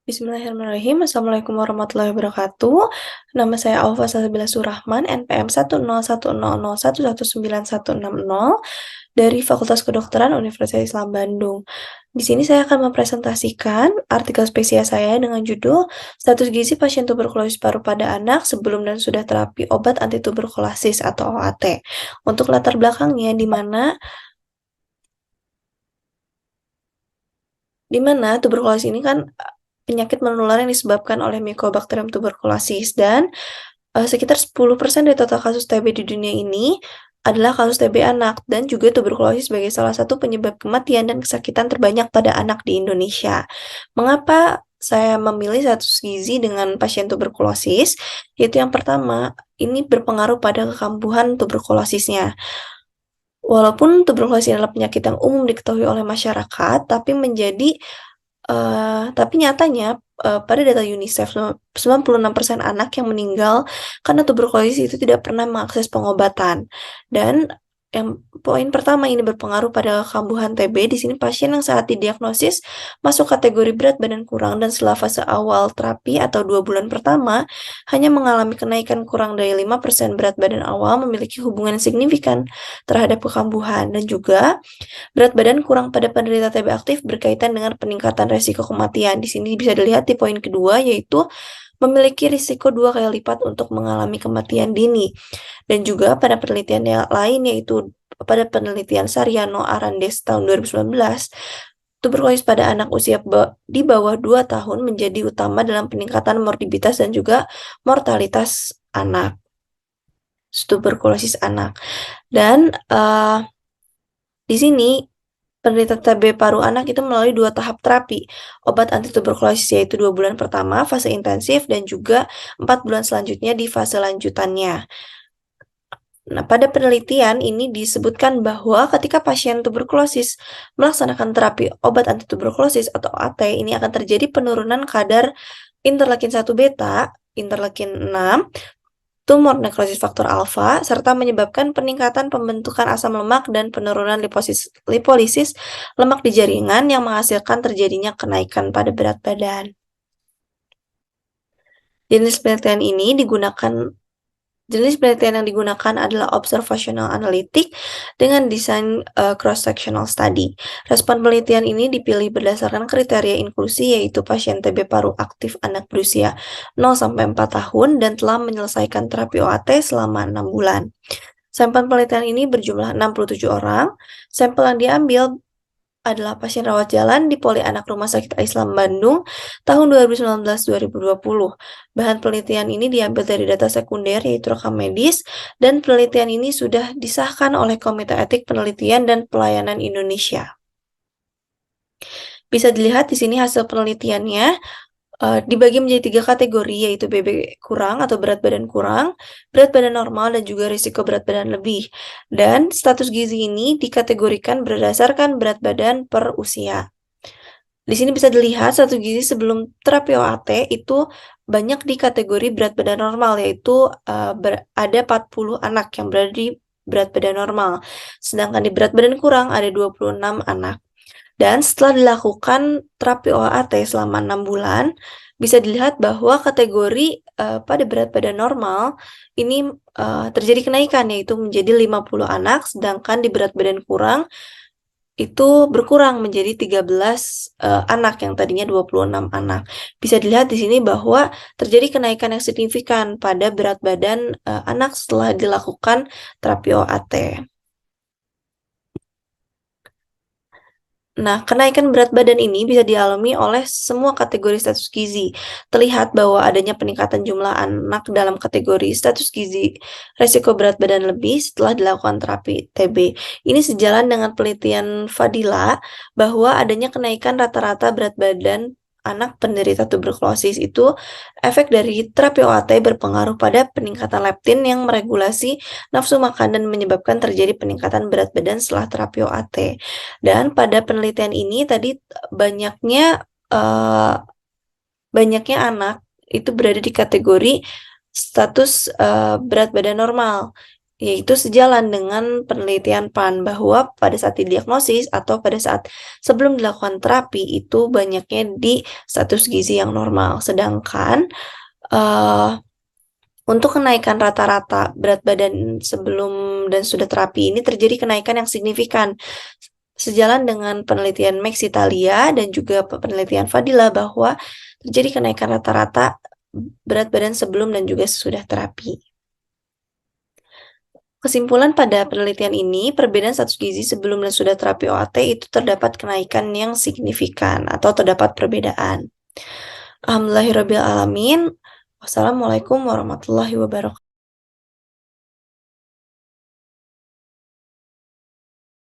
Bismillahirrahmanirrahim. Assalamualaikum warahmatullahi wabarakatuh. Nama saya Aufa Salsabila Surahman, NPM 10101119160 dari Fakultas Kedokteran Universitas Islam Bandung. Di sini saya akan mempresentasikan artikel spesial saya dengan judul Status Gizi Pasien Tuberkulosis Paru pada Anak Sebelum dan Sudah Terapi Obat Anti Tuberkulosis atau OAT. Untuk latar belakangnya, di mana tuberkulosis ini kan penyakit menular yang disebabkan oleh Mycobacterium tuberculosis dan sekitar 10% dari total kasus TB di dunia ini adalah kasus TB anak dan juga tuberkulosis sebagai salah satu penyebab kematian dan kesakitan terbanyak pada anak di Indonesia. Mengapa saya memilih status gizi dengan pasien tuberkulosis? Yaitu yang pertama, ini berpengaruh pada kekambuhan tuberkulosisnya. Walaupun tuberkulosis adalah penyakit yang umum diketahui oleh masyarakat, tapi nyatanya pada data UNICEF 96% anak yang meninggal karena tuberkulosis itu tidak pernah mengakses pengobatan. Dan yang poin pertama ini berpengaruh pada kambuhan TB. Di sini pasien yang saat didiagnosis masuk kategori berat badan kurang dan setelah fase awal terapi atau 2 bulan pertama hanya mengalami kenaikan kurang dari 5% berat badan awal memiliki hubungan signifikan terhadap kekambuhan. Dan juga berat badan kurang pada penderita TB aktif berkaitan dengan peningkatan resiko kematian. Di sini bisa dilihat di poin kedua, yaitu memiliki risiko 2 kali lipat untuk mengalami kematian dini. Dan juga pada penelitian yang lain, yaitu pada penelitian Sariano Arandes tahun 2019, tuberkulosis pada anak usia di bawah 2 tahun menjadi utama dalam peningkatan morbiditas dan juga mortalitas anak, tuberkulosis anak. Dan di sini penderita TB paru anak itu melalui 2 tahap terapi obat anti tuberkulosis, yaitu 2 bulan pertama fase intensif dan juga 4 bulan selanjutnya di fase lanjutannya. Nah, pada penelitian ini disebutkan bahwa ketika pasien tuberkulosis melaksanakan terapi obat anti tuberkulosis atau OAT, ini akan terjadi penurunan kadar interleukin 1 beta, interleukin 6, tumor nekrosis faktor alfa, serta menyebabkan peningkatan pembentukan asam lemak dan penurunan lipolisis lemak di jaringan yang menghasilkan terjadinya kenaikan pada berat badan. Jenis penelitian yang digunakan adalah observational analytic dengan desain cross-sectional study. Respon penelitian ini dipilih berdasarkan kriteria inklusi, yaitu pasien TB paru aktif anak berusia 0-4 tahun dan telah menyelesaikan terapi OAT selama 6 bulan. Sampel penelitian ini berjumlah 67 orang. Sampel yang diambil adalah pasien rawat jalan di Poli Anak Rumah Sakit Islam Bandung tahun 2019-2020. Bahan penelitian ini diambil dari data sekunder, yaitu rekam medis, dan penelitian ini sudah disahkan oleh Komite Etik Penelitian dan Pelayanan Indonesia. Bisa dilihat di sini hasil penelitiannya dibagi menjadi 3 kategori, yaitu BB kurang atau berat badan kurang, berat badan normal, dan juga risiko berat badan lebih. Dan status gizi ini dikategorikan berdasarkan berat badan per usia. Di sini bisa dilihat status gizi sebelum terapi OAT itu banyak di kategori berat badan normal, yaitu ada 40 anak yang berada di berat badan normal. Sedangkan di berat badan kurang ada 26 anak. Dan setelah dilakukan terapi OAT selama 6 bulan, bisa dilihat bahwa kategori pada berat badan normal ini terjadi kenaikan, yaitu menjadi 50 anak, sedangkan di berat badan kurang itu berkurang menjadi 13 anak yang tadinya 26 anak. Bisa dilihat di sini bahwa terjadi kenaikan yang signifikan pada berat badan anak setelah dilakukan terapi OAT. Nah, kenaikan berat badan ini bisa dialami oleh semua kategori status gizi. Terlihat bahwa adanya peningkatan jumlah anak dalam kategori status gizi resiko berat badan lebih setelah dilakukan terapi TB. Ini sejalan dengan penelitian Fadila bahwa adanya kenaikan rata-rata berat badan anak penderita tuberkulosis itu efek dari terapi OAT berpengaruh pada peningkatan leptin yang meregulasi nafsu makan dan menyebabkan terjadi peningkatan berat badan setelah terapi OAT. Dan pada penelitian ini tadi banyaknya anak itu berada di kategori status berat badan normal. yaitu sejalan dengan penelitian PAN bahwa pada saat didiagnosis atau pada saat sebelum dilakukan terapi itu banyaknya di status gizi yang normal. Sedangkan untuk kenaikan rata-rata berat badan sebelum dan sudah terapi ini terjadi kenaikan yang signifikan. Sejalan dengan penelitian Max Italia dan juga penelitian Fadila bahwa terjadi kenaikan rata-rata berat badan sebelum dan juga sesudah terapi. Kesimpulan pada penelitian ini, perbedaan status gizi sebelum dan sudah terapi OAT itu terdapat kenaikan yang signifikan atau terdapat perbedaan. Alhamdulillahirrabbilalamin. Wassalamualaikum warahmatullahi wabarakatuh.